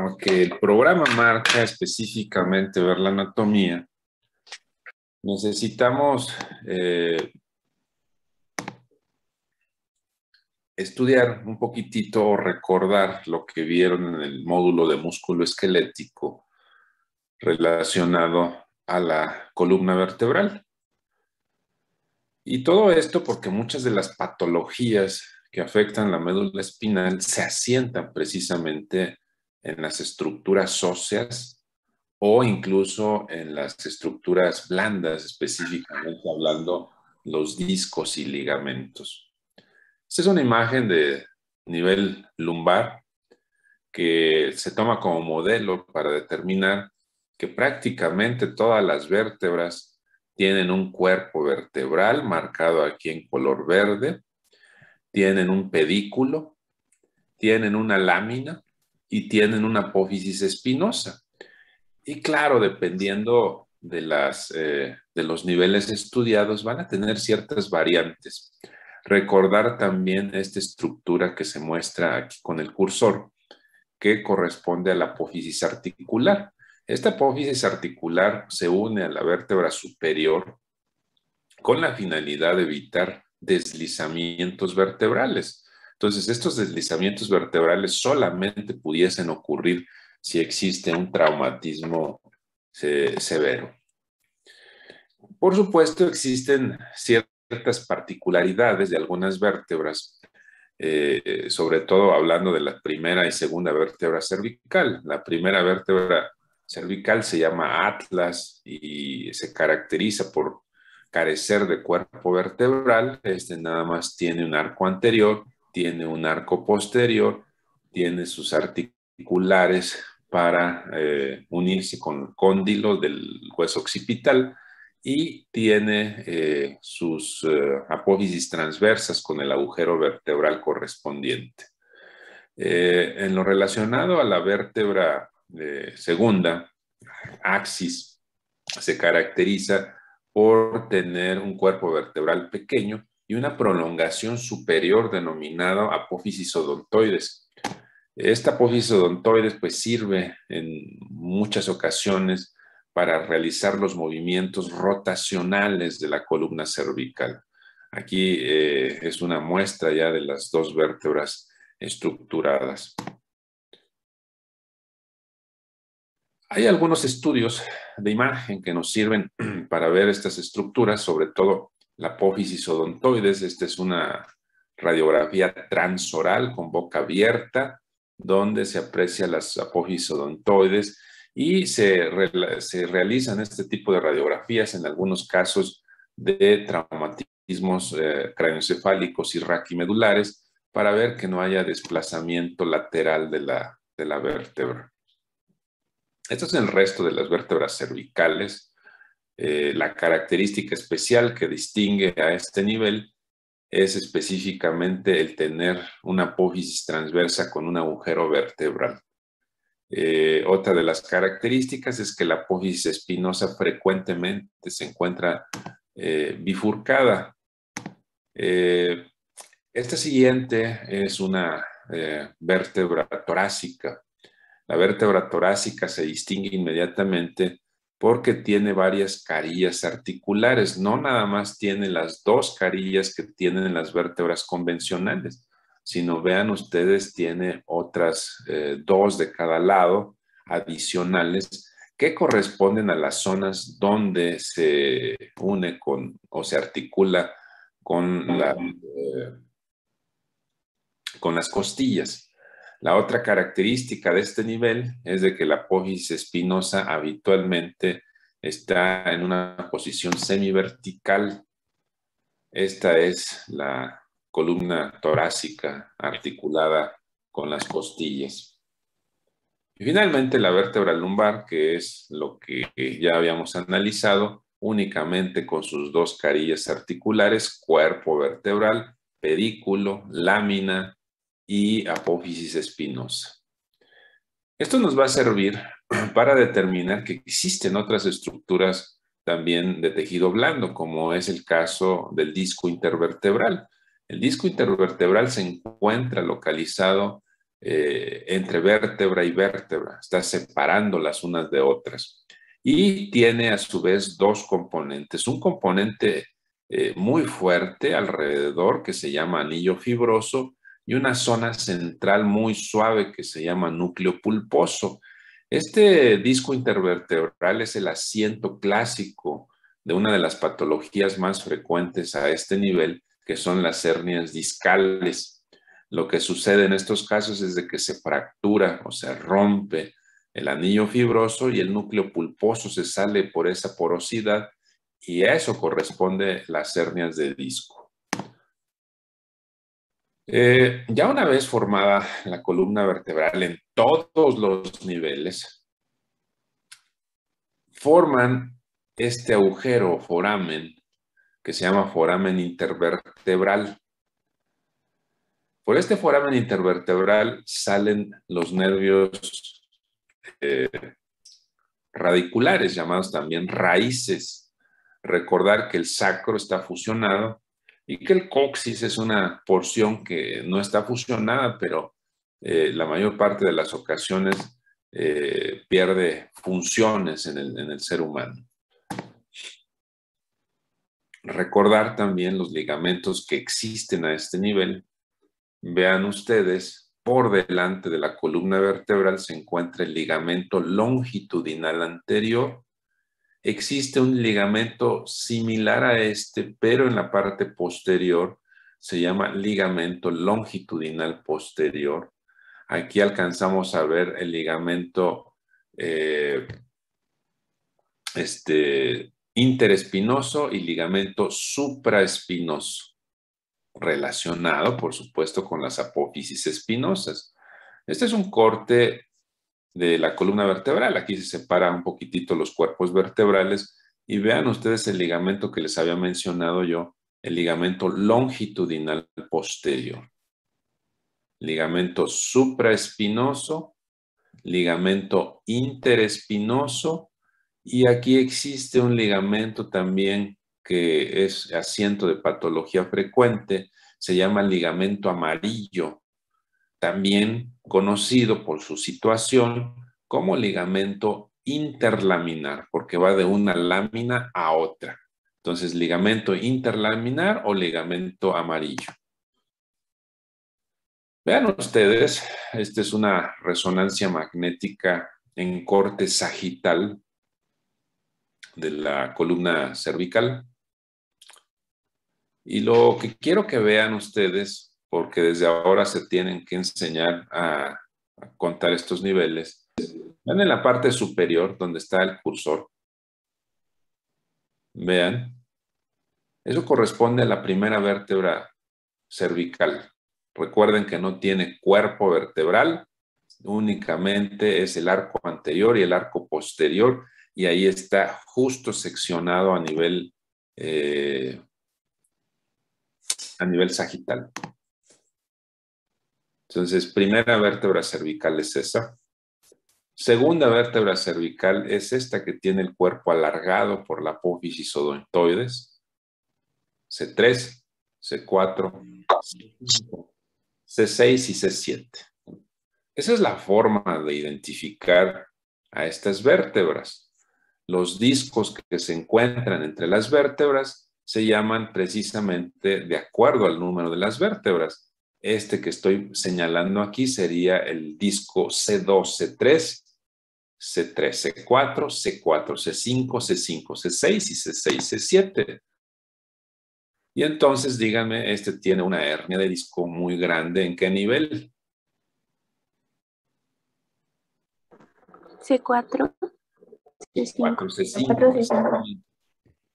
aunque el programa marca específicamente ver la anatomía, necesitamos estudiar un poquitito o recordar lo que vieron en el módulo de músculo esquelético relacionado a la columna vertebral. Y todo esto porque muchas de las patologías que afectan la médula espinal se asientan precisamente en las estructuras óseas o incluso en las estructuras blandas, específicamente hablando los discos y ligamentos. Esta es una imagen de nivel lumbar que se toma como modelo para determinar que prácticamente todas las vértebras tienen un cuerpo vertebral marcado aquí en color verde, tienen un pedículo, tienen una lámina y tienen una apófisis espinosa. Y claro, dependiendo de los niveles estudiados, van a tener ciertas variantes. Recordar también esta estructura que se muestra aquí con el cursor, que corresponde a la apófisis articular. Esta apófisis articular se une a la vértebra superior con la finalidad de evitar deslizamientos vertebrales. Entonces, estos deslizamientos vertebrales solamente pudiesen ocurrir si existe un traumatismo severo. Por supuesto, existen ciertas particularidades de algunas vértebras, sobre todo hablando de la primera y segunda vértebra cervical. La primera vértebra cervical se llama atlas y se caracteriza por carecer de cuerpo vertebral. Este nada más tiene un arco anterior, tiene un arco posterior, tiene sus articulares para unirse con el cóndilo del hueso occipital y tiene sus apófisis transversas con el agujero vertebral correspondiente. En lo relacionado a la vértebra segunda, axis, se caracteriza por tener un cuerpo vertebral pequeño y una prolongación superior denominada apófisis odontoides. Esta apófisis odontoides pues sirve en muchas ocasiones para realizar los movimientos rotacionales de la columna cervical. Aquí es una muestra ya de las dos vértebras estructuradas. Hay algunos estudios de imagen que nos sirven para ver estas estructuras, sobre todo la apófisis odontoides. Esta es una radiografía transoral con boca abierta, donde se aprecia las apófisis odontoides y se realizan este tipo de radiografías en algunos casos de traumatismos craneoencefálicos y raquimedulares para ver que no haya desplazamiento lateral de la vértebra. Esto es el resto de las vértebras cervicales. La característica especial que distingue a este nivel es específicamente el tener una apófisis transversa con un agujero vertebral. Otra de las características es que la apófisis espinosa frecuentemente se encuentra bifurcada. Esta siguiente es una vértebra torácica. La vértebra torácica se distingue inmediatamente porque tiene varias carillas articulares. No nada más tiene las dos carillas que tienen las vértebras convencionales, sino vean ustedes, tiene otras dos de cada lado adicionales que corresponden a las zonas donde se une con o se articula con las costillas. La otra característica de este nivel es de que la apófisis espinosa habitualmente está en una posición semivertical. Esta es la columna torácica articulada con las costillas. Y finalmente la vértebra lumbar, que es lo que ya habíamos analizado, únicamente con sus dos carillas articulares, cuerpo vertebral, pedículo, lámina y apófisis espinosa. Esto nos va a servir para determinar que existen otras estructuras también de tejido blando, como es el caso del disco intervertebral. El disco intervertebral se encuentra localizado entre vértebra y vértebra, está separando las unas de otras. Y tiene a su vez dos componentes. Un componente muy fuerte alrededor que se llama anillo fibroso y una zona central muy suave que se llama núcleo pulposo. Este disco intervertebral es el asiento clásico de una de las patologías más frecuentes a este nivel, que son las hernias discales. Lo que sucede en estos casos es de que se fractura o se rompe el anillo fibroso y el núcleo pulposo se sale por esa porosidad y a eso corresponde las hernias de disco. Ya una vez formada la columna vertebral en todos los niveles, forman este agujero o foramen que se llama foramen intervertebral. Por este foramen intervertebral salen los nervios radiculares, llamados también raíces. Recordar que el sacro está fusionado y que el coxis es una porción que no está fusionada, pero la mayor parte de las ocasiones pierde funciones en el ser humano. Recordar también los ligamentos que existen a este nivel. Vean ustedes, por delante de la columna vertebral se encuentra el ligamento longitudinal anterior. Existe un ligamento similar a este, pero en la parte posterior se llama ligamento longitudinal posterior. Aquí alcanzamos a ver el ligamento interespinoso y ligamento supraespinoso, relacionado, por supuesto, con las apófisis espinosas. Este es un corte de la columna vertebral. Aquí se separan un poquitito los cuerpos vertebrales y vean ustedes el ligamento que les había mencionado yo, el ligamento longitudinal posterior. Ligamento supraespinoso, ligamento interespinoso y aquí existe un ligamento también que es asiento de patología frecuente, se llama ligamento amarillo, también conocido por su situación como ligamento interlaminar, porque va de una lámina a otra. Entonces, ligamento interlaminar o ligamento amarillo. Vean ustedes, esta es una resonancia magnética en corte sagital de la columna cervical. Y lo que quiero que vean ustedes, porque desde ahora se tienen que enseñar a contar estos niveles, vean en la parte superior donde está el cursor. Vean, eso corresponde a la primera vértebra cervical. Recuerden que no tiene cuerpo vertebral, únicamente es el arco anterior y el arco posterior, y ahí está justo seccionado a nivel sagital. Entonces, primera vértebra cervical es esa. Segunda vértebra cervical es esta que tiene el cuerpo alargado por la apófisis odontoides. C3, C4, C5, C6 y C7. Esa es la forma de identificar a estas vértebras. Los discos que se encuentran entre las vértebras se llaman precisamente de acuerdo al número de las vértebras. Este que estoy señalando aquí sería el disco C2, C3, C3, C4, C4, C5, C5, C6 y C6, C7. Y entonces díganme, este tiene una hernia de disco muy grande, ¿en qué nivel? C4, C4, C5. C5.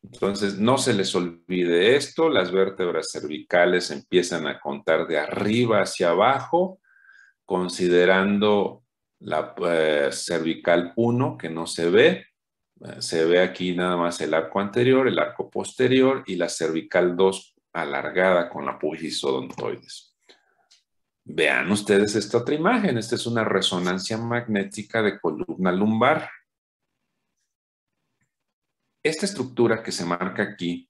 Entonces, no se les olvide esto, las vértebras cervicales empiezan a contar de arriba hacia abajo, considerando la cervical 1, que no se ve. Se ve aquí nada más el arco anterior, el arco posterior y la cervical 2 alargada con la apófisis odontoides. Vean ustedes esta otra imagen. Esta es una resonancia magnética de columna lumbar. Esta estructura que se marca aquí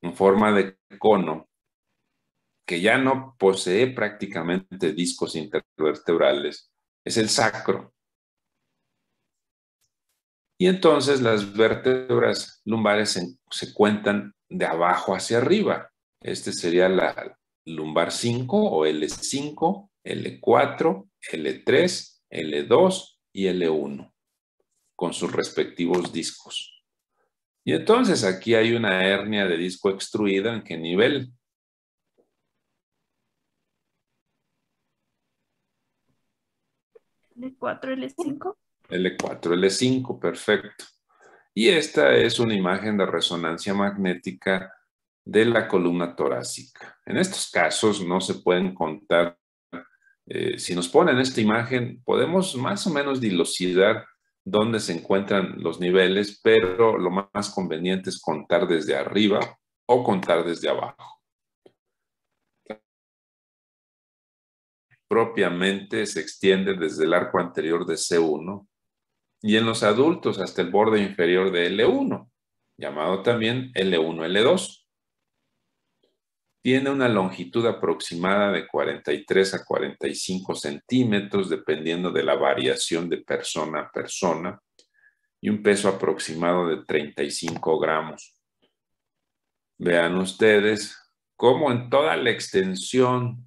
en forma de cono que ya no posee prácticamente discos intervertebrales, es el sacro. Y entonces las vértebras lumbares se cuentan de abajo hacia arriba. Este sería la lumbar 5 o L5, L4, L3, L2 y L1, con sus respectivos discos. Y entonces aquí hay una hernia de disco extruida. ¿En qué nivel? L4, L5. L4, L5, perfecto. Y esta es una imagen de resonancia magnética de la columna torácica. En estos casos no se pueden contar. Si nos ponen esta imagen, podemos más o menos dilucidar dónde se encuentran los niveles, pero lo más conveniente es contar desde arriba o contar desde abajo. Propiamente se extiende desde el arco anterior de C1 y en los adultos hasta el borde inferior de L1, llamado también L1, L2. Tiene una longitud aproximada de 43 a 45 centímetros, dependiendo de la variación de persona a persona, y un peso aproximado de 35 gramos. Vean ustedes cómo en toda la extensión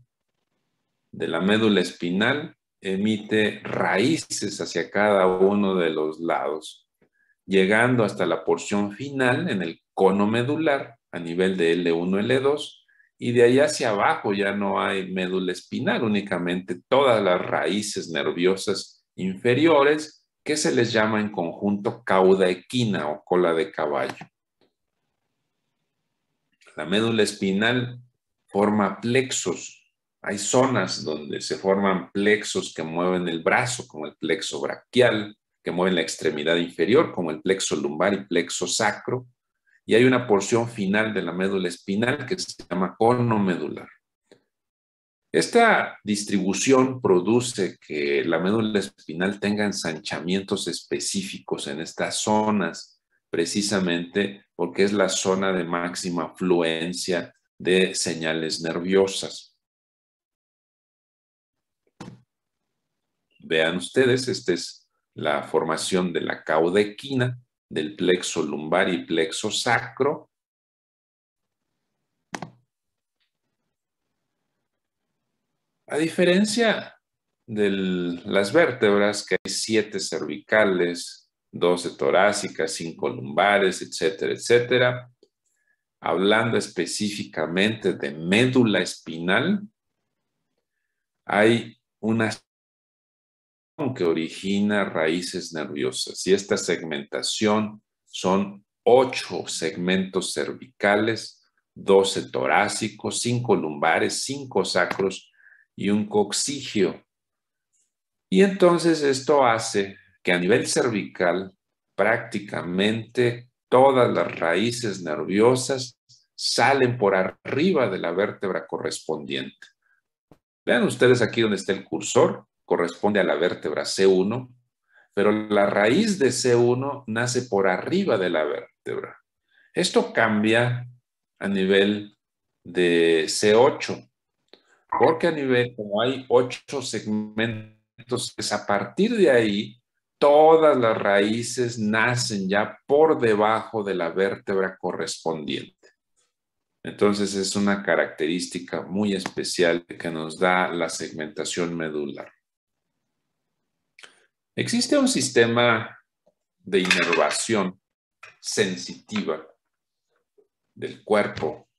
de la médula espinal emite raíces hacia cada uno de los lados, llegando hasta la porción final en el cono medular a nivel de L1, L2, y de ahí hacia abajo ya no hay médula espinal, únicamente todas las raíces nerviosas inferiores que se les llama en conjunto cauda equina o cola de caballo. La médula espinal forma plexos. Hay zonas donde se forman plexos que mueven el brazo, como el plexo braquial, que mueven la extremidad inferior, como el plexo lumbar y plexo sacro. Y hay una porción final de la médula espinal que se llama cono medular. Esta distribución produce que la médula espinal tenga ensanchamientos específicos en estas zonas, precisamente porque es la zona de máxima fluencia de señales nerviosas. Vean ustedes, esta es la formación de la cauda equina, del plexo lumbar y plexo sacro. A diferencia de las vértebras, que hay 7 cervicales, 12 torácicas, 5 lumbares, etcétera, etcétera, hablando específicamente de médula espinal, hay una que origina raíces nerviosas y esta segmentación son 8 segmentos cervicales, 12 torácicos, 5 lumbares, 5 sacros y un coccigio. Y entonces esto hace que a nivel cervical prácticamente todas las raíces nerviosas salen por arriba de la vértebra correspondiente. Vean ustedes aquí donde está el cursor, corresponde a la vértebra C1, pero la raíz de C1 nace por arriba de la vértebra. Esto cambia a nivel de C8, porque a nivel, como hay 8 segmentos, pues a partir de ahí, todas las raíces nacen ya por debajo de la vértebra correspondiente. Entonces es una característica muy especial que nos da la segmentación medular. Existe un sistema de inervación sensitiva del cuerpo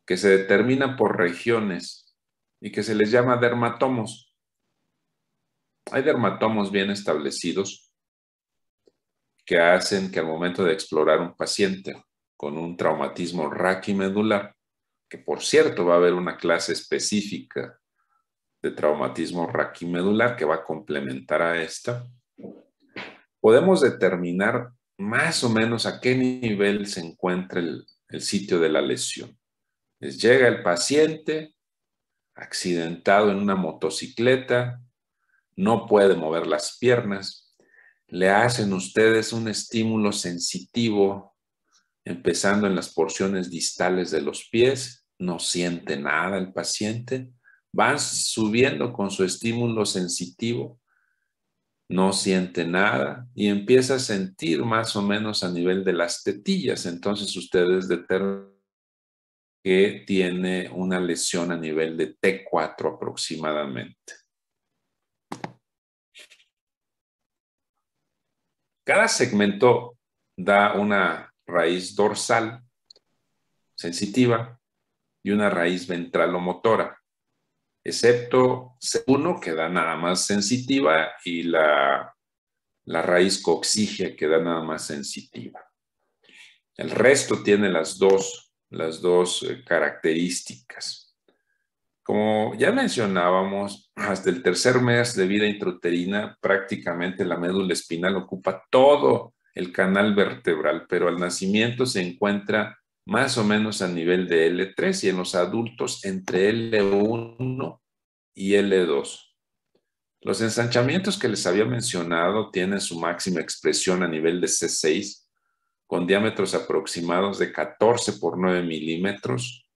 que se determina por regiones y que se les llama dermatomos. Hay dermatomos bien establecidos que hacen que al momento de explorar un paciente con un traumatismo raquimedular, que por cierto va a haber una clase específica de traumatismo raquimedular que va a complementar a esta, podemos determinar más o menos a qué nivel se encuentra el sitio de la lesión. Les llega el paciente accidentado en una motocicleta, no puede mover las piernas, le hacen ustedes un estímulo sensitivo empezando en las porciones distales de los pies no siente nada el paciente. Van subiendo con su estímulo sensitivo, no siente nada y empieza a sentir más o menos a nivel de las tetillas. Entonces ustedes determinan que tiene una lesión a nivel de T4 aproximadamente. Cada segmento da una raíz dorsal sensitiva y una raíz ventralomotora, excepto uno que da nada más sensitiva y la raíz coxígea que da nada más sensitiva. El resto tiene las dos características. Como ya mencionábamos, hasta el tercer mes de vida intrauterina, prácticamente la médula espinal ocupa todo el canal vertebral, pero al nacimiento se encuentra más o menos a nivel de L3 y en los adultos entre L1 y L2. Los ensanchamientos que les había mencionado tienen su máxima expresión a nivel de C6, con diámetros aproximados de 14 por 9 milímetros,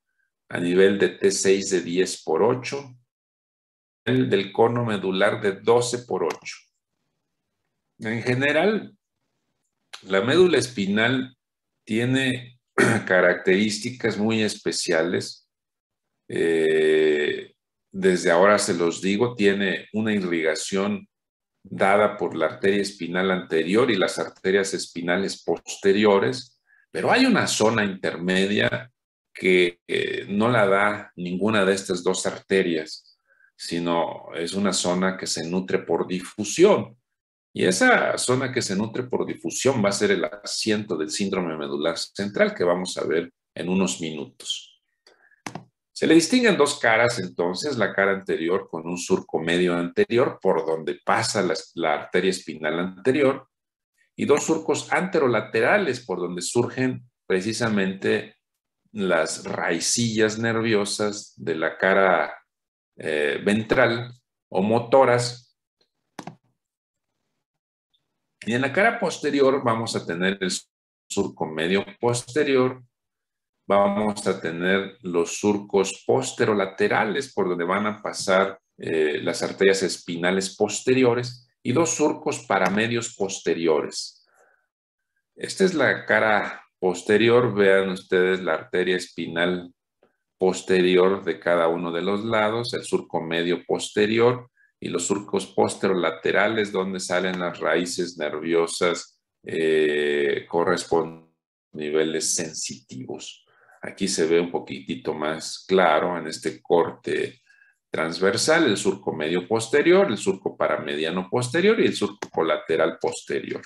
a nivel de T6 de 10 por 8, el del cono medular de 12 por 8. En general, la médula espinal tiene características muy especiales. Desde ahora se los digo, tiene una irrigación dada por la arteria espinal anterior y las arterias espinales posteriores, pero hay una zona intermedia que no la da ninguna de estas dos arterias, sino es una zona que se nutre por difusión. Y esa zona que se nutre por difusión va a ser el asiento del síndrome medular central que vamos a ver en unos minutos. Se le distinguen dos caras entonces, la cara anterior con un surco medio anterior por donde pasa la arteria espinal anterior y dos surcos anterolaterales por donde surgen precisamente las raicillas nerviosas de la cara ventral o motoras. Y en la cara posterior vamos a tener el surco medio posterior, vamos a tener los surcos posterolaterales por donde van a pasar las arterias espinales posteriores y dos surcos paramedios posteriores. Esta es la cara posterior, vean ustedes la arteria espinal posterior de cada uno de los lados, el surco medio posterior y los surcos posterolaterales donde salen las raíces nerviosas correspondientes a niveles sensitivos. Aquí se ve un poquitito más claro en este corte transversal, el surco medio posterior, el surco paramediano posterior y el surco colateral posterior.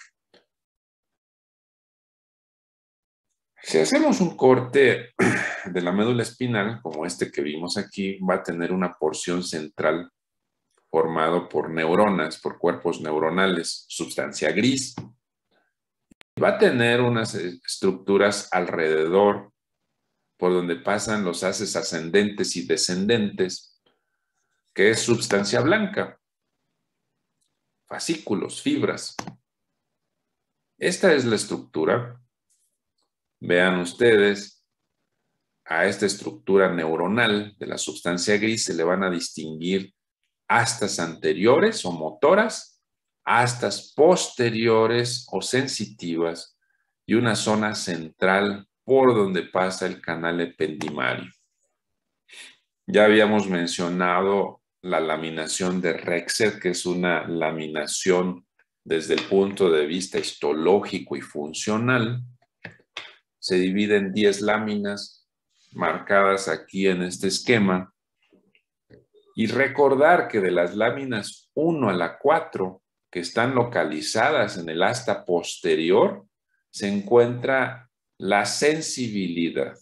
Si hacemos un corte de la médula espinal, como este que vimos aquí, va a tener una porción central formado por neuronas, por cuerpos neuronales, sustancia gris. Va a tener unas estructuras alrededor por donde pasan los haces ascendentes y descendentes, que es sustancia blanca, fascículos, fibras. Esta es la estructura. Vean ustedes, a esta estructura neuronal de la sustancia gris se le van a distinguir astas anteriores o motoras, astas posteriores o sensitivas y una zona central por donde pasa el canal ependimario. Ya habíamos mencionado la laminación de Rexer, que es una laminación desde el punto de vista histológico y funcional. Se divide en 10 láminas marcadas aquí en este esquema. Y recordar que de las láminas 1 a la 4, que están localizadas en el asta posterior, se encuentra la sensibilidad.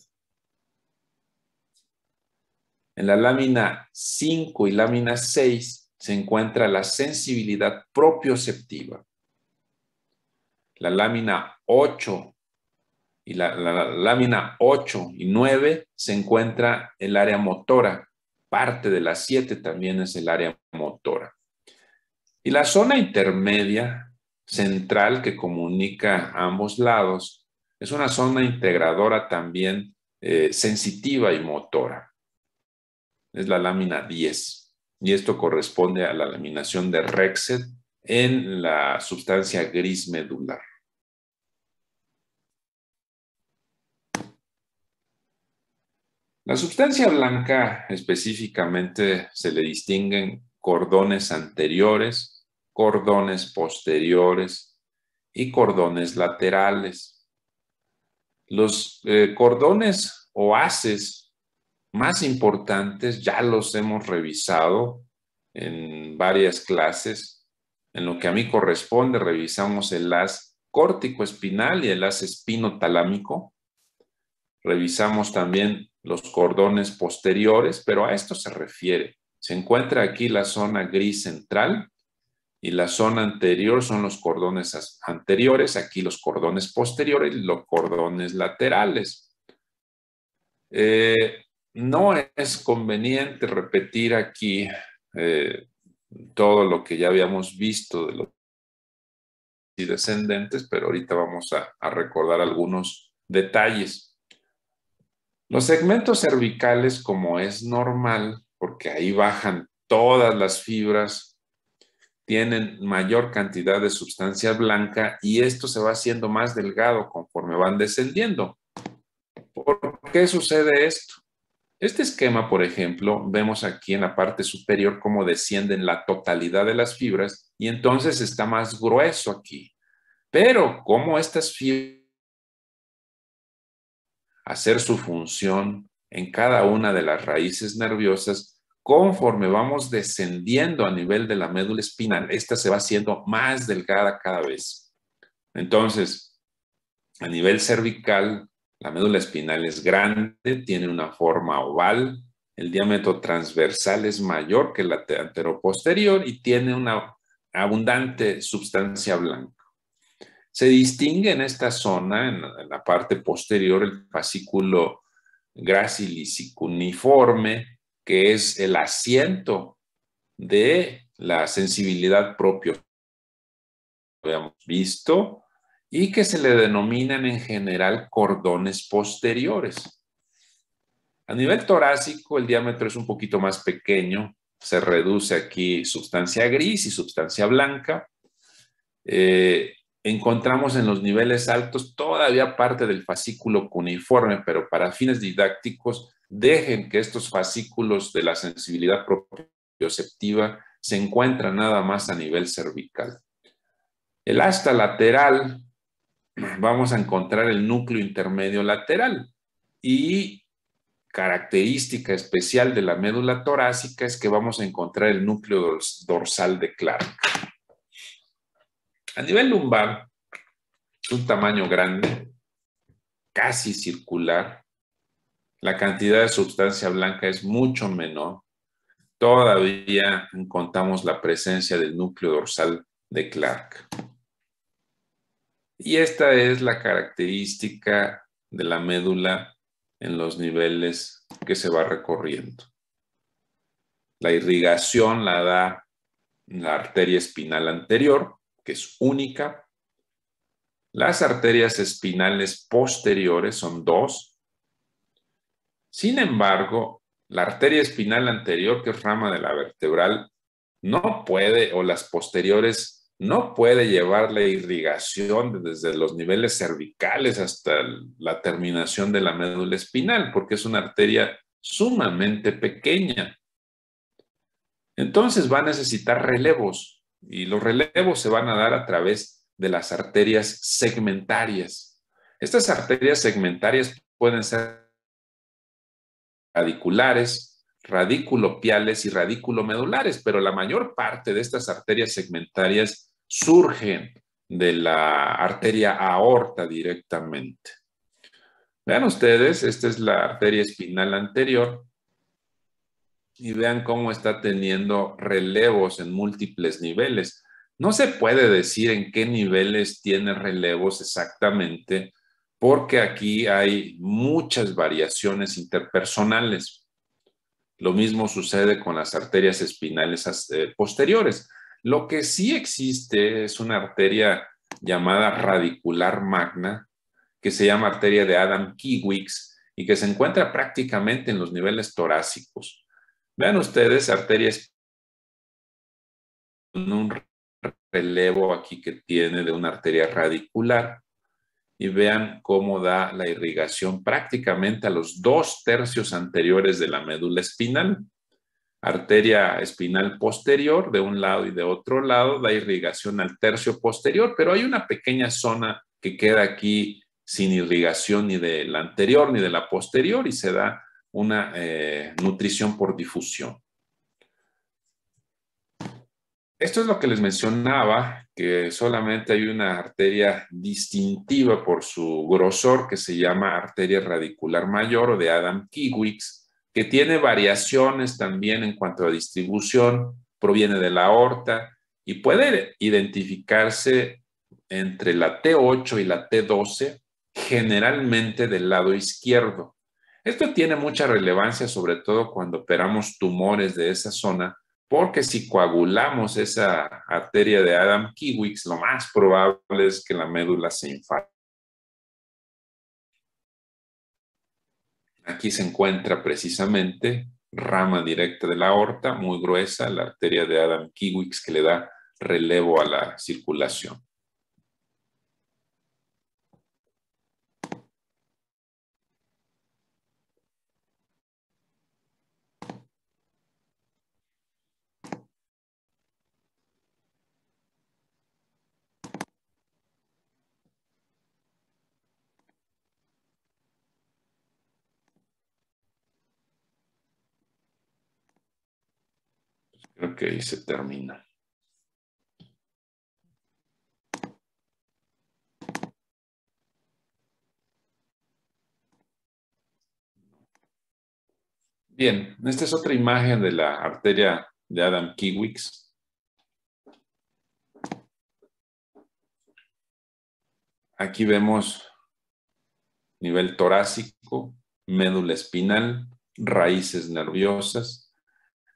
En la lámina 5 y lámina 6 se encuentra la sensibilidad propioceptiva. La lámina 8 y la lámina 8 y 9 se encuentra el área motora. Parte de la 7 también es el área motora. Y la zona intermedia central que comunica a ambos lados es una zona integradora también sensitiva y motora. Es la lámina 10. Y esto corresponde a la laminación de Rexed en la sustancia gris medular. La sustancia blanca específicamente se le distinguen cordones anteriores, cordones posteriores y cordones laterales. Los cordones o haces más importantes ya los hemos revisado en varias clases. En lo que a mí corresponde, revisamos el haz córtico-espinal y el haz espinotalámico. Revisamos también los cordones posteriores, pero a esto se refiere. Se encuentra aquí la zona gris central y la zona anterior son los cordones anteriores, aquí los cordones posteriores y los cordones laterales. No es conveniente repetir aquí todo lo que ya habíamos visto de los descendentes, pero ahorita vamos a recordar algunos detalles. Los segmentos cervicales, como es normal, porque ahí bajan todas las fibras, tienen mayor cantidad de sustancia blanca y esto se va haciendo más delgado conforme van descendiendo. ¿Por qué sucede esto? Este esquema, por ejemplo, vemos aquí en la parte superior cómo descienden la totalidad de las fibras y entonces está más grueso aquí. Pero como estas fibras hacer su función en cada una de las raíces nerviosas, conforme vamos descendiendo a nivel de la médula espinal, esta se va haciendo más delgada cada vez. Entonces, a nivel cervical, la médula espinal es grande, tiene una forma oval, el diámetro transversal es mayor que la anteroposterior y tiene una abundante sustancia blanca. Se distingue en esta zona, en la parte posterior, el fascículo graciliciforme, que es el asiento de la sensibilidad propia, habíamos visto, y que se le denominan en general cordones posteriores. A nivel torácico, el diámetro es un poquito más pequeño, se reduce aquí sustancia gris y sustancia blanca. Encontramos en los niveles altos todavía parte del fascículo cuneiforme, pero para fines didácticos, dejen que estos fascículos de la sensibilidad propioceptiva se encuentran nada más a nivel cervical. El asta lateral, vamos a encontrar el núcleo intermedio lateral y característica especial de la médula torácica es que vamos a encontrar el núcleo dorsal de Clark. A nivel lumbar, es un tamaño grande, casi circular. La cantidad de sustancia blanca es mucho menor. Todavía encontramos la presencia del núcleo dorsal de Clark. Y esta es la característica de la médula en los niveles que se va recorriendo. La irrigación la da la arteria espinal anterior, que es única. Las arterias espinales posteriores son dos. Sin embargo, la arteria espinal anterior, que es rama de la vertebral, no puede, o las posteriores, no puede llevar la irrigación desde los niveles cervicales hasta la terminación de la médula espinal, porque es una arteria sumamente pequeña. Entonces va a necesitar relevos, y los relevos se van a dar a través de las arterias segmentarias. Estas arterias segmentarias pueden ser radiculares, radiculopiales y radiculomedulares, pero la mayor parte de estas arterias segmentarias surgen de la arteria aorta directamente. Vean ustedes, esta es la arteria espinal anterior y vean cómo está teniendo relevos en múltiples niveles. No se puede decir en qué niveles tiene relevos exactamente, porque aquí hay muchas variaciones interpersonales. Lo mismo sucede con las arterias espinales posteriores. Lo que sí existe es una arteria llamada radicular magna, que se llama arteria de Adam-Kiewicz, y que se encuentra prácticamente en los niveles torácicos. Vean ustedes, arterias con un relevo aquí que tiene de una arteria radicular y vean cómo da la irrigación prácticamente a los 2/3 anteriores de la médula espinal. Arteria espinal posterior de un lado y de otro lado da irrigación al tercio posterior, pero hay una pequeña zona que queda aquí sin irrigación ni de la anterior ni de la posterior y se da una nutrición por difusión. Esto es lo que les mencionaba, que solamente hay una arteria distintiva por su grosor que se llama arteria radicular mayor o de Adam-Kiewicz, que tiene variaciones también en cuanto a distribución, proviene de la aorta y puede identificarse entre la T8 y la T12, generalmente del lado izquierdo. Esto tiene mucha relevancia, sobre todo cuando operamos tumores de esa zona, porque si coagulamos esa arteria de Adam-Kiewicz, lo más probable es que la médula se infarte. Aquí se encuentra precisamente rama directa de la aorta, muy gruesa, la arteria de Adam-Kiewicz que le da relevo a la circulación. Creo que ahí se termina. Bien, esta es otra imagen de la arteria de Adam-Kiewicz. Aquí vemos nivel torácico, médula espinal, raíces nerviosas.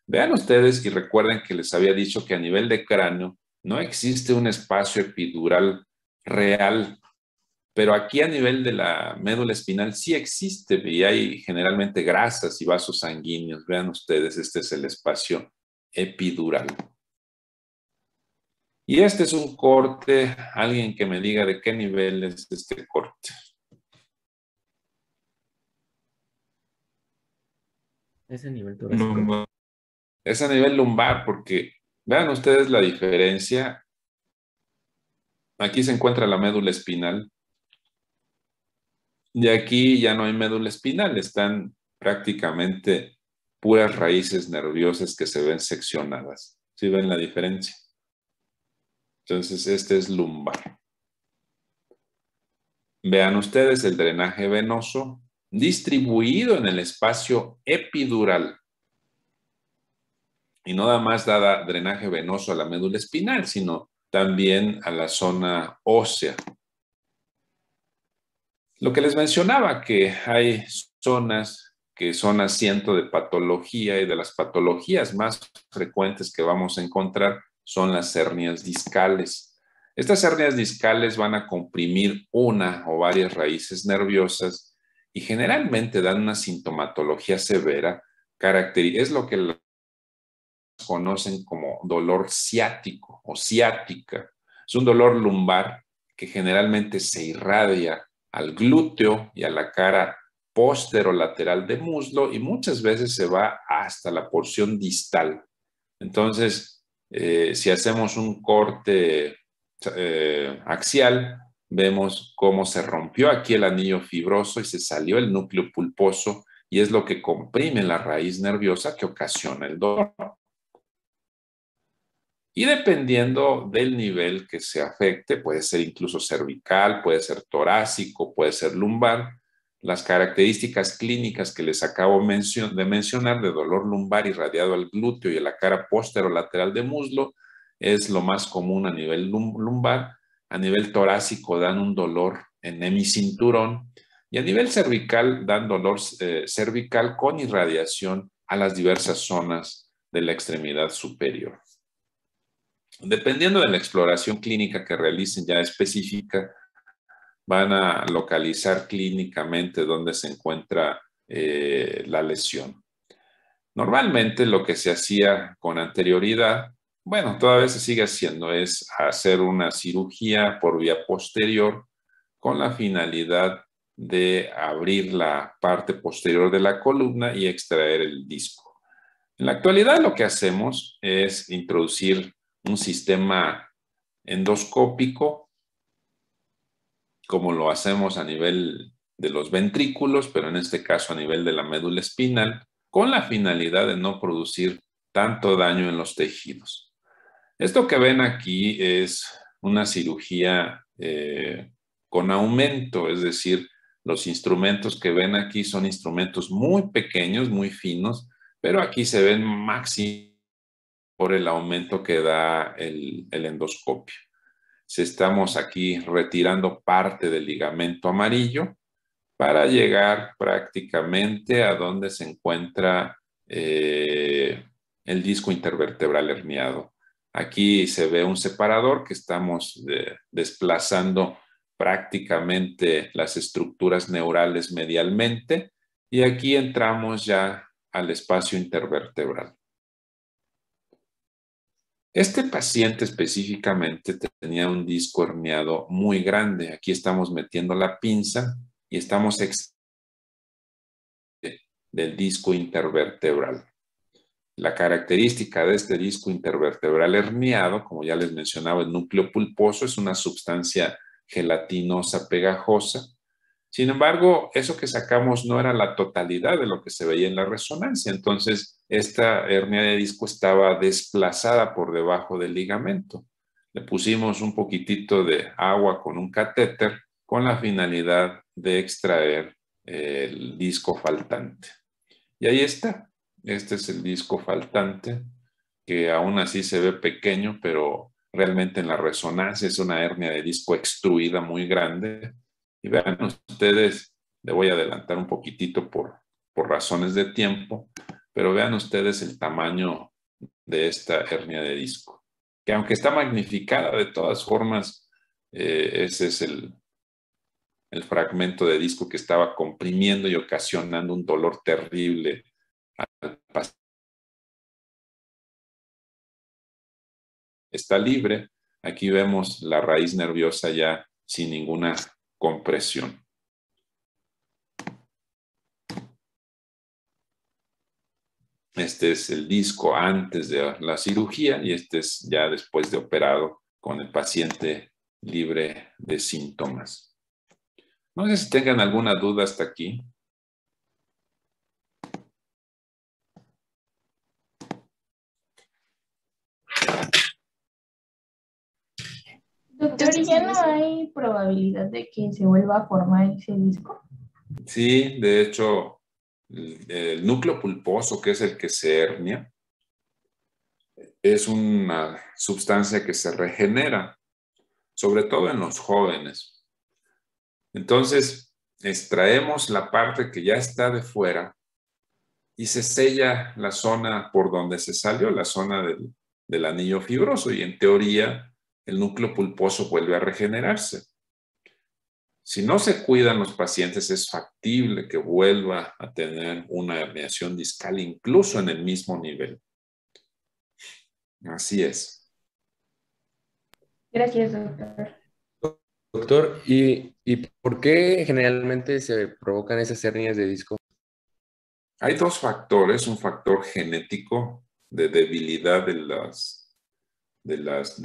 Vean ustedes y recuerden que les había dicho que a nivel de cráneo no existe un espacio epidural real, pero aquí a nivel de la médula espinal sí existe y hay generalmente grasas y vasos sanguíneos. Vean ustedes, este es el espacio epidural. Y este es un corte, alguien que me diga de qué nivel es este corte. Es a nivel torácico. Es a nivel lumbar porque vean ustedes la diferencia. Aquí se encuentra la médula espinal y aquí ya no hay médula espinal, están prácticamente puras raíces nerviosas que se ven seccionadas. ¿Sí ven la diferencia? Entonces este es lumbar. Vean ustedes el drenaje venoso distribuido en el espacio epidural. Y no nada más da drenaje venoso a la médula espinal, sino también a la zona ósea. Lo que les mencionaba, que hay zonas que son asiento de patología y de las patologías más frecuentes que vamos a encontrar son las hernias discales. Estas hernias discales van a comprimir una o varias raíces nerviosas y generalmente dan una sintomatología severa, es lo que conocen como dolor ciático o ciática. Es un dolor lumbar que generalmente se irradia al glúteo y a la cara posterolateral de muslo y muchas veces se va hasta la porción distal. Entonces, si hacemos un corte axial, vemos cómo se rompió aquí el anillo fibroso y se salió el núcleo pulposo y es lo que comprime la raíz nerviosa que ocasiona el dolor. Y dependiendo del nivel que se afecte, puede ser incluso cervical, puede ser torácico, puede ser lumbar. Las características clínicas que les acabo de mencionar de dolor lumbar irradiado al glúteo y a la cara posterolateral de muslo es lo más común a nivel lumbar. A nivel torácico dan un dolor en hemicinturón y a nivel cervical dan dolor cervical con irradiación a las diversas zonas de la extremidad superior. Dependiendo de la exploración clínica que realicen ya específica, van a localizar clínicamente dónde se encuentra la lesión. Normalmente lo que se hacía con anterioridad, bueno, todavía se sigue haciendo, es hacer una cirugía por vía posterior con la finalidad de abrir la parte posterior de la columna y extraer el disco. En la actualidad lo que hacemos es introducir un sistema endoscópico, como lo hacemos a nivel de los ventrículos, pero en este caso a nivel de la médula espinal, con la finalidad de no producir tanto daño en los tejidos. Esto que ven aquí es una cirugía con aumento, es decir, los instrumentos que ven aquí son instrumentos muy pequeños, muy finos, pero aquí se ven máximo por el aumento que da el endoscopio. Si estamos aquí retirando parte del ligamento amarillo para llegar prácticamente a donde se encuentra el disco intervertebral herniado. Aquí se ve un separador que estamos desplazando prácticamente las estructuras neurales medialmente y aquí entramos ya al espacio intervertebral. Este paciente específicamente tenía un disco herniado muy grande. Aquí estamos metiendo la pinza y estamos del disco intervertebral. La característica de este disco intervertebral herniado, como ya les mencionaba, el núcleo pulposo es una sustancia gelatinosa pegajosa. Sin embargo, eso que sacamos no era la totalidad de lo que se veía en la resonancia. Entonces, esta hernia de disco estaba desplazada por debajo del ligamento. Le pusimos un poquitito de agua con un catéter con la finalidad de extraer el disco faltante. Y ahí está. Este es el disco faltante, que aún así se ve pequeño, pero realmente en la resonancia es una hernia de disco extruida muy grande. Y vean ustedes, le voy a adelantar un poquitito por razones de tiempo, pero vean ustedes el tamaño de esta hernia de disco, que aunque está magnificada, de todas formas, ese es el fragmento de disco que estaba comprimiendo y ocasionando un dolor terrible al paciente. Está libre. Aquí vemos la raíz nerviosa ya sin ninguna compresión. Este es el disco antes de la cirugía y este es ya después de operado con el paciente libre de síntomas. No sé si tengan alguna duda hasta aquí. Doctor, ¿ya no hay probabilidad de que se vuelva a formar ese disco? Sí, de hecho, el núcleo pulposo, que es el que se hernia, es una sustancia que se regenera, sobre todo en los jóvenes. Entonces, extraemos la parte que ya está de fuera y se sella la zona por donde se salió, la zona del anillo fibroso, y en teoría el núcleo pulposo vuelve a regenerarse. Si no se cuidan los pacientes, es factible que vuelva a tener una herniación discal incluso en el mismo nivel. Así es. Gracias, doctor. Doctor, ¿y por qué generalmente se provocan esas hernias de disco? Hay dos factores, un factor genético de debilidad de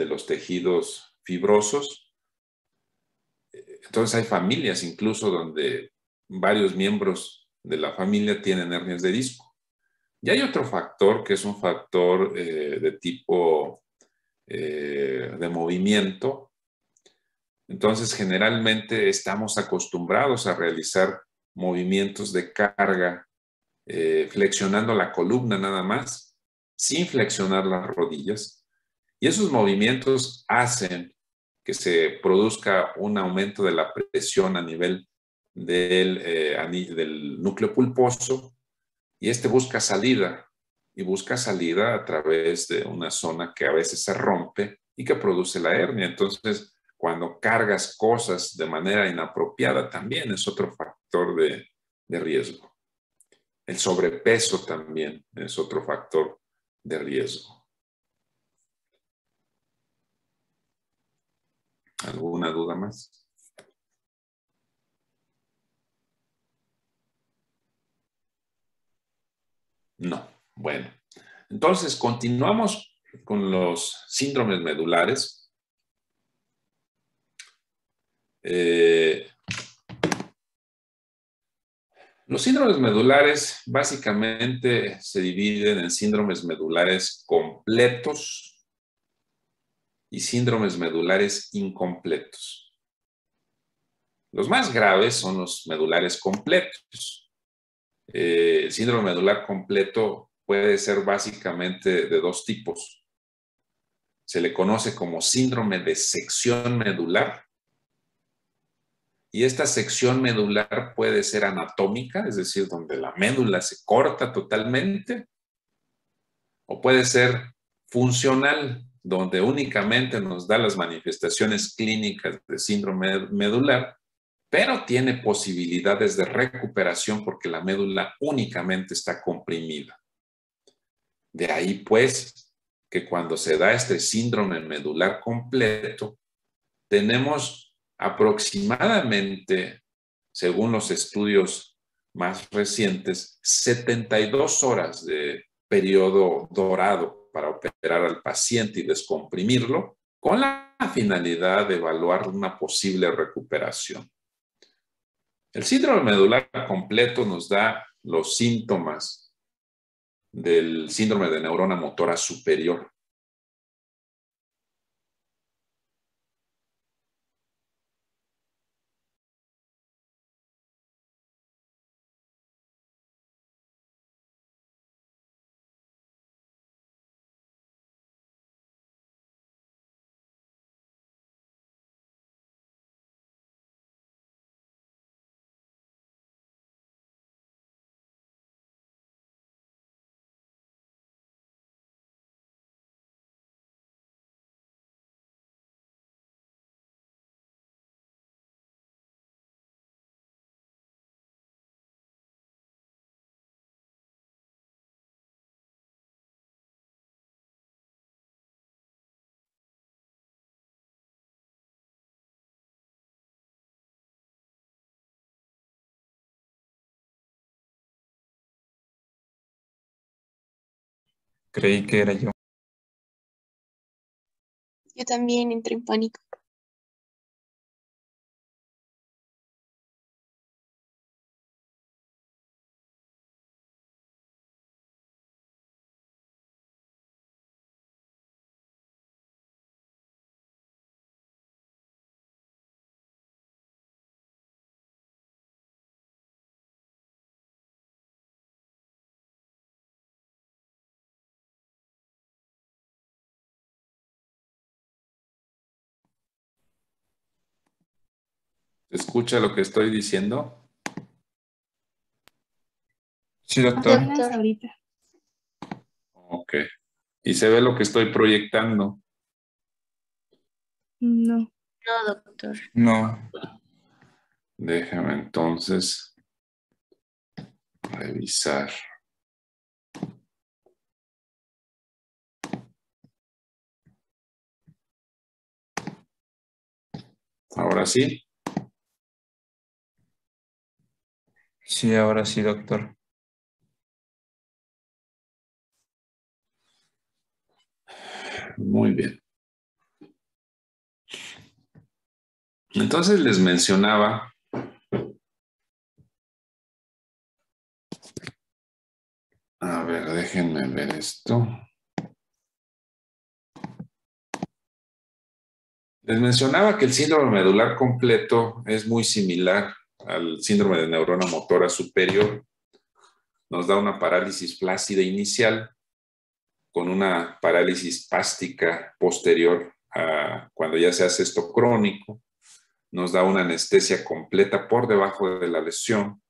los tejidos fibrosos. Entonces hay familias incluso donde varios miembros de la familia tienen hernias de disco. Y hay otro factor que es un factor de tipo de movimiento. Entonces generalmente estamos acostumbrados a realizar movimientos de carga flexionando la columna nada más, sin flexionar las rodillas. Y esos movimientos hacen que se produzca un aumento de la presión a nivel del núcleo pulposo y este busca salida y busca salida a través de una zona que a veces se rompe y que produce la hernia. Entonces, cuando cargas cosas de manera inapropiada también es otro factor de riesgo. El sobrepeso también es otro factor de riesgo. ¿Alguna duda más? No. Bueno, entonces continuamos con los síndromes medulares. Los síndromes medulares básicamente se dividen en síndromes medulares completos y síndromes medulares incompletos. Los más graves son los medulares completos. El síndrome medular completo puede ser básicamente de dos tipos. Se le conoce como síndrome de sección medular. Y esta sección medular puede ser anatómica, es decir, donde la médula se corta totalmente, o puede ser funcional, donde únicamente nos da las manifestaciones clínicas de síndrome medular, pero tiene posibilidades de recuperación porque la médula únicamente está comprimida. De ahí, pues, que cuando se da este síndrome medular completo, tenemos aproximadamente, según los estudios más recientes, 72 horas de periodo dorado para operar al paciente y descomprimirlo con la finalidad de evaluar una posible recuperación. El síndrome medular completo nos da los síntomas del síndrome de neurona motora superior. Creí que era yo. Yo también entré en pánico. ¿Se escucha lo que estoy diciendo? Sí, doctor. Apenas ahorita. Ok. ¿Y se ve lo que estoy proyectando? No. No, doctor. No. Déjame entonces revisar. Ahora sí. Sí, ahora sí, doctor. Muy bien. Entonces les mencionaba a ver, déjenme ver esto. Les mencionaba que el síndrome medular completo es muy similar al síndrome de neurona motora superior. Nos da una parálisis flácida inicial con una parálisis espástica posterior a cuando ya se hace esto crónico. Nos da una anestesia completa por debajo de la lesión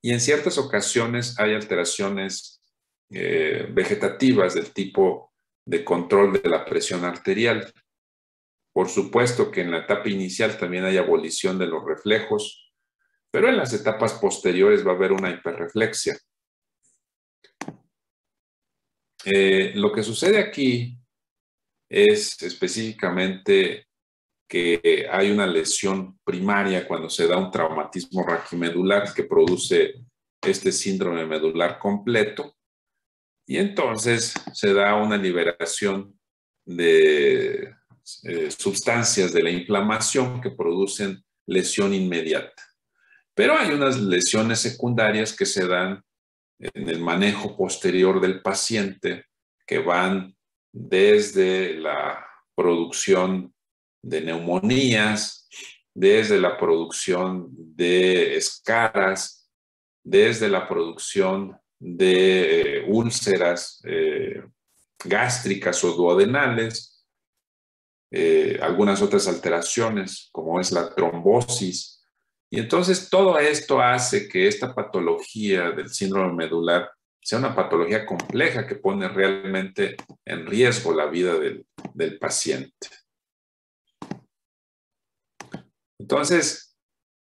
y en ciertas ocasiones hay alteraciones vegetativas del tipo de control de la presión arterial. Por supuesto que en la etapa inicial también hay abolición de los reflejos, pero en las etapas posteriores va a haber una hiperreflexia. Lo que sucede aquí es específicamente que hay una lesión primaria cuando se da un traumatismo raquimedular que produce este síndrome medular completo, y entonces se da una liberación de sustancias de la inflamación que producen lesión inmediata. Pero hay unas lesiones secundarias que se dan en el manejo posterior del paciente, que van desde la producción de neumonías, desde la producción de escaras, desde la producción de úlceras gástricas o duodenales, algunas otras alteraciones como es la trombosis. Y entonces todo esto hace que esta patología del síndrome medular sea una patología compleja que pone realmente en riesgo la vida del paciente. Entonces,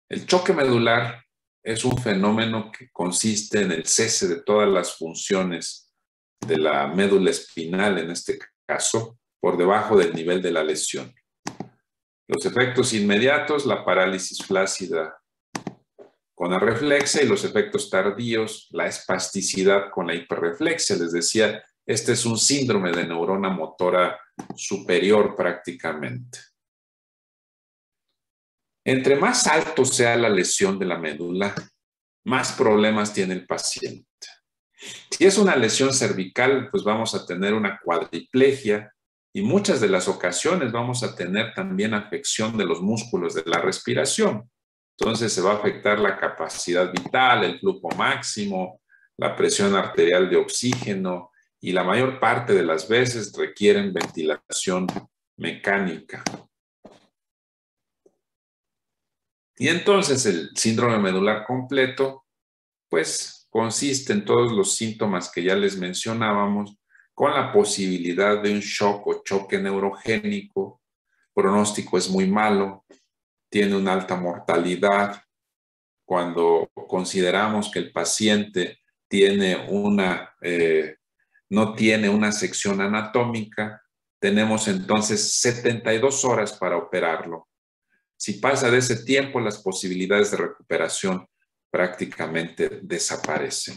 el choque medular es un fenómeno que consiste en el cese de todas las funciones de la médula espinal, en este caso, por debajo del nivel de la lesión. Los efectos inmediatos, la parálisis flácida con arreflexia, y los efectos tardíos, la espasticidad con la hiperreflexia. Les decía, este es un síndrome de neurona motora superior prácticamente. Entre más alto sea la lesión de la médula, más problemas tiene el paciente. Si es una lesión cervical, pues vamos a tener una cuadriplegia, y muchas de las ocasiones vamos a tener también afección de los músculos de la respiración. Entonces se va a afectar la capacidad vital, el flujo máximo, la presión arterial de oxígeno, y la mayor parte de las veces requieren ventilación mecánica. Y entonces el síndrome medular completo, pues consiste en todos los síntomas que ya les mencionábamos, con la posibilidad de un shock o choque neurogénico. Pronóstico es muy malo, tiene una alta mortalidad. Cuando consideramos que el paciente tiene no tiene una sección anatómica, tenemos entonces 72 horas para operarlo. Si pasa de ese tiempo, las posibilidades de recuperación prácticamente desaparecen.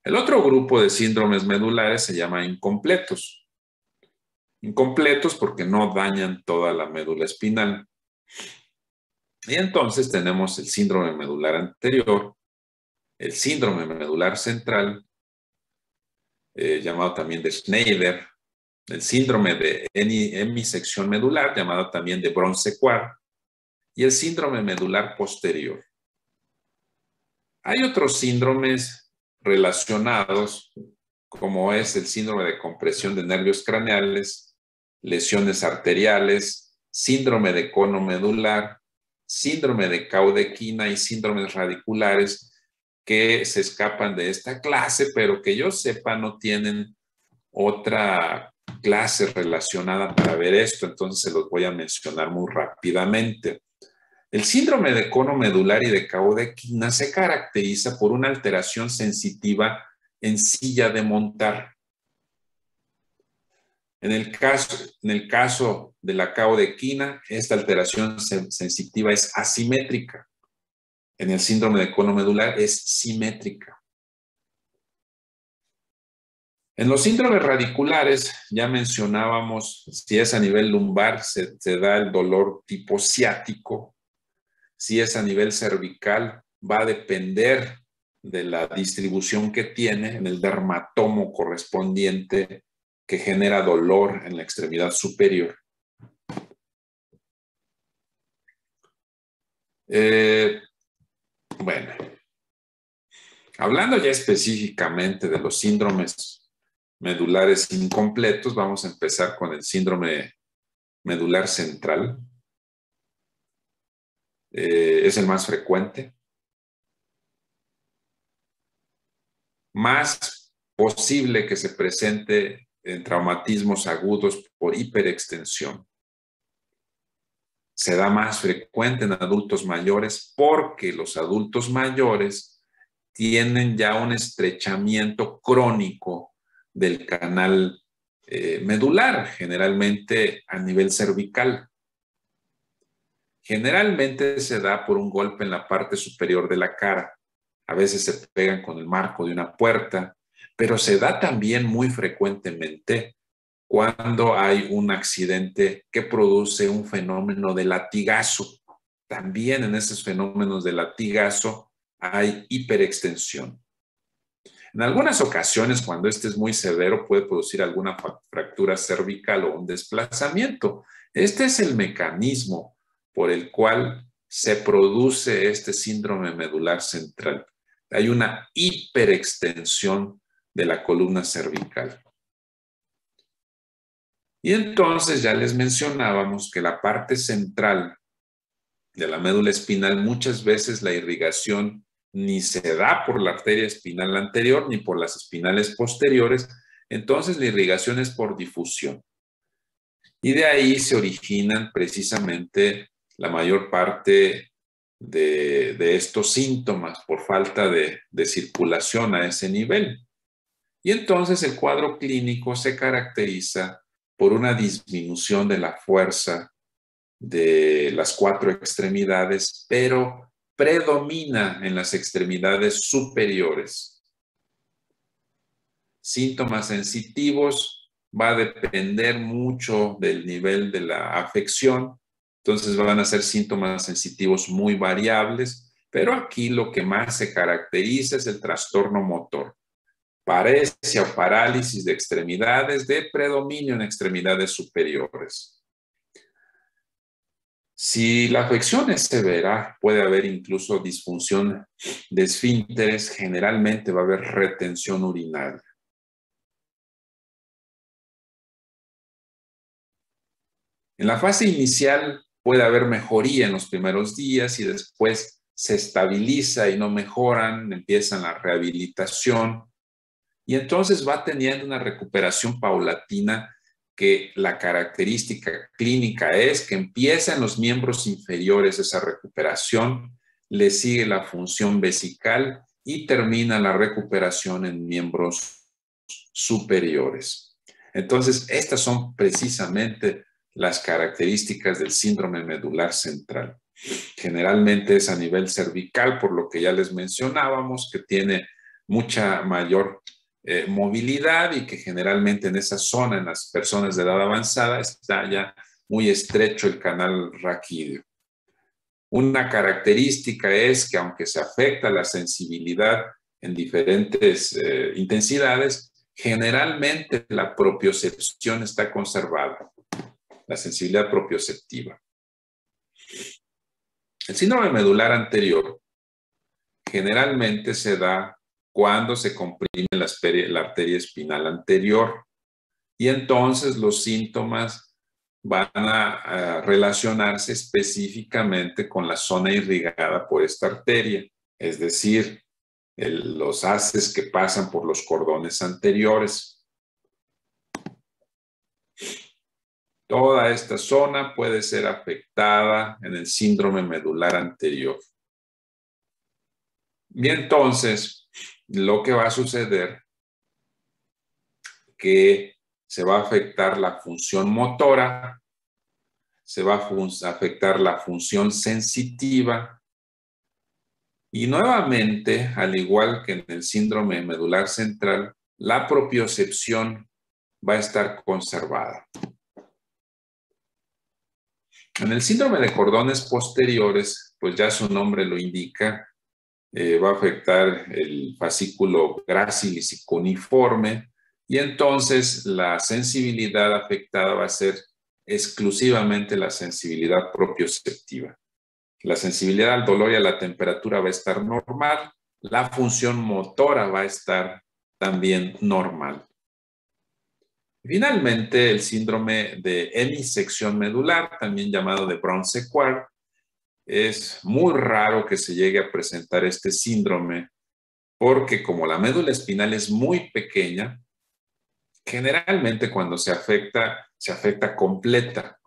El otro grupo de síndromes medulares se llama incompletos. Incompletos porque no dañan toda la médula espinal. Y entonces tenemos el síndrome medular anterior, el síndrome medular central, llamado también de Schneider, el síndrome de hemisección medular, llamado también de Brown-Séquard, y el síndrome medular posterior. Hay otros síndromes relacionados, como es el síndrome de compresión de nervios craneales, lesiones arteriales, síndrome de cono medular, síndrome de caudequina y síndromes radiculares que se escapan de esta clase, pero que yo sepa no tienen otra clase relacionada para ver esto, entonces se los voy a mencionar muy rápidamente. El síndrome de cono medular y de caudequina se caracteriza por una alteración sensitiva en silla de montar. En el caso de la caudequina, esta alteración sensitiva es asimétrica. En el síndrome de cono medular es simétrica. En los síndromes radiculares, ya mencionábamos, si es a nivel lumbar, se da el dolor tipo ciático. Si es a nivel cervical, va a depender de la distribución que tiene en el dermatomo correspondiente que genera dolor en la extremidad superior. Bueno, hablando ya específicamente de los síndromes medulares incompletos, vamos a empezar con el síndrome medular central. Es el más frecuente. Más posible que se presente en traumatismos agudos por hiperextensión. Se da más frecuente en adultos mayores porque los adultos mayores tienen ya un estrechamiento crónico del canal medular, generalmente a nivel cervical. Generalmente se da por un golpe en la parte superior de la cara. A veces se pegan con el marco de una puerta, pero se da también muy frecuentemente cuando hay un accidente que produce un fenómeno de latigazo. También en esos fenómenos de latigazo hay hiperextensión. En algunas ocasiones, cuando este es muy severo, puede producir alguna fractura cervical o un desplazamiento. Este es el mecanismo por el cual se produce este síndrome medular central. Hay una hiperextensión de la columna cervical. Y entonces ya les mencionábamos que la parte central de la médula espinal, muchas veces la irrigación ni se da por la arteria espinal anterior ni por las espinales posteriores, entonces la irrigación es por difusión. Y de ahí se originan precisamente la mayor parte de estos síntomas por falta de circulación a ese nivel. Y entonces el cuadro clínico se caracteriza por una disminución de la fuerza de las 4 extremidades, pero predomina en las extremidades superiores. Síntomas sensitivos va a depender mucho del nivel de la afección, entonces van a ser síntomas sensitivos muy variables, pero aquí lo que más se caracteriza es el trastorno motor. Paresia o parálisis de extremidades de predominio en extremidades superiores. Si la afección es severa, puede haber incluso disfunción de esfínteres, generalmente va a haber retención urinaria. En la fase inicial puede haber mejoría en los primeros días y después se estabiliza y no mejoran, empiezan la rehabilitación y entonces va teniendo una recuperación paulatina que la característica clínica es que empieza en los miembros inferiores esa recuperación, le sigue la función vesical y termina la recuperación en miembros superiores. Entonces, estas son precisamente las características del síndrome medular central. Generalmente es a nivel cervical, por lo que ya les mencionábamos, que tiene mucha mayor movilidad y que generalmente en esa zona, en las personas de edad avanzada, está ya muy estrecho el canal raquídeo. Una característica es que aunque se afecta la sensibilidad en diferentes intensidades, generalmente la propiocepción está conservada, la sensibilidad propioceptiva. El síndrome medular anterior generalmente se da cuando se comprime la arteria espinal anterior y entonces los síntomas van a relacionarse específicamente con la zona irrigada por esta arteria, es decir, los haces que pasan por los cordones anteriores. Toda esta zona puede ser afectada en el síndrome medular anterior. Y entonces, lo que va a suceder que se va a afectar la función motora, se va a afectar la función sensitiva y nuevamente, al igual que en el síndrome medular central, la propiocepción va a estar conservada. En el síndrome de cordones posteriores, pues ya su nombre lo indica, va a afectar el fascículo grácilis y cuneiforme y entonces la sensibilidad afectada va a ser exclusivamente la sensibilidad propioceptiva. La sensibilidad al dolor y a la temperatura va a estar normal, la función motora va a estar también normal. Finalmente, el síndrome de hemisección medular, también llamado de Brown-Séquard, es muy raro que se llegue a presentar este síndrome porque como la médula espinal es muy pequeña, Generalmente cuando se afecta completa.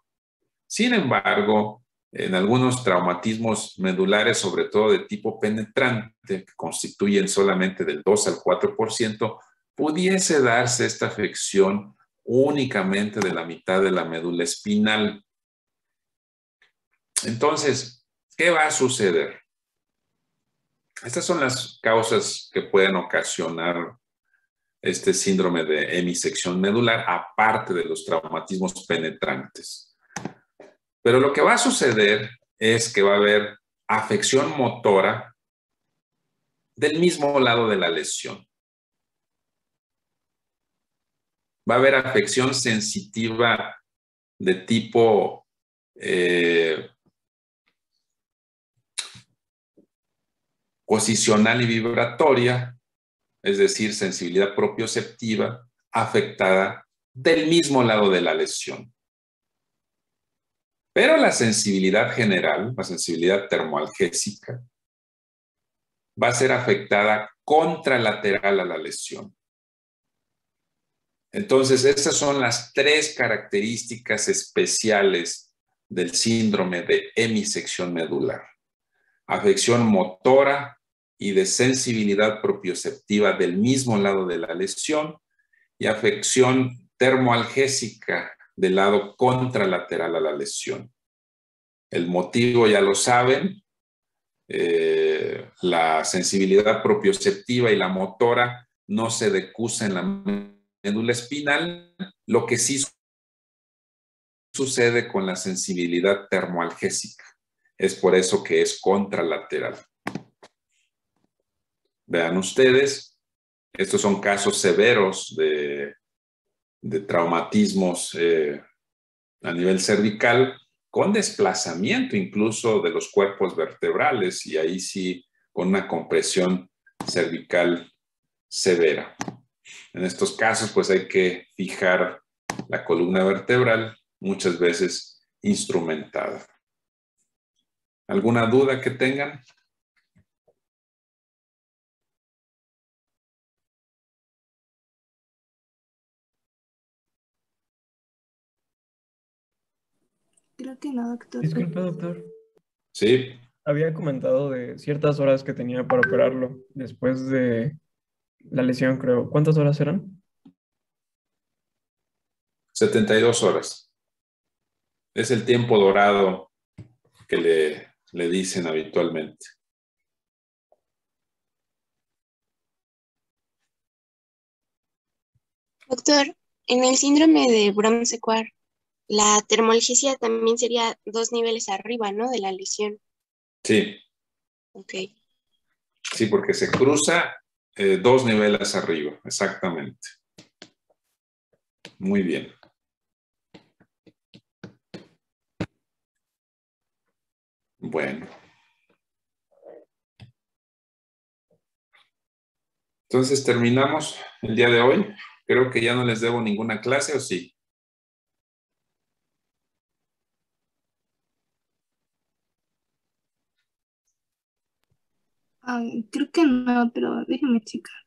Sin embargo, en algunos traumatismos medulares, sobre todo de tipo penetrante, que constituyen solamente del 2 al 4%, pudiese darse esta afección únicamente de la mitad de la médula espinal. Entonces, ¿qué va a suceder? Estas son las causas que pueden ocasionar este síndrome de hemisección medular, aparte de los traumatismos penetrantes. Pero lo que va a suceder es que va a haber afección motora del mismo lado de la lesión. Va a haber afección sensitiva de tipo posicional y vibratoria, es decir, sensibilidad propioceptiva afectada del mismo lado de la lesión. Pero la sensibilidad general, la sensibilidad termoalgésica, va a ser afectada contralateral a la lesión. Entonces, esas son las tres características especiales del síndrome de hemisección medular. Afección motora y de sensibilidad propioceptiva del mismo lado de la lesión y afección termoalgésica del lado contralateral a la lesión. El motivo ya lo saben, la sensibilidad propioceptiva y la motora no se decusa en la médula espinal, lo que sí sucede con la sensibilidad termoalgésica. Es por eso que es contralateral. Vean ustedes, estos son casos severos de traumatismos a nivel cervical, con desplazamiento incluso de los cuerpos vertebrales y ahí sí con una compresión cervical severa. En estos casos pues hay que fijar la columna vertebral, muchas veces instrumentada. ¿Alguna duda que tengan? Creo que no, doctor. Disculpe, doctor. Sí. Había comentado de ciertas horas que tenía para operarlo después de la lesión, creo. ¿Cuántas horas eran? 72 horas. Es el tiempo dorado que le dicen habitualmente. Doctor, en el síndrome de Brown-Sequard, la termolgesia también sería 2 niveles arriba, ¿no? De la lesión. Sí. Ok. Sí, porque se cruza 2 niveles arriba, exactamente. Muy bien. Bueno. Entonces terminamos el día de hoy. Creo que ya no les debo ninguna clase, ¿o sí? Creo que no, pero déjeme checar.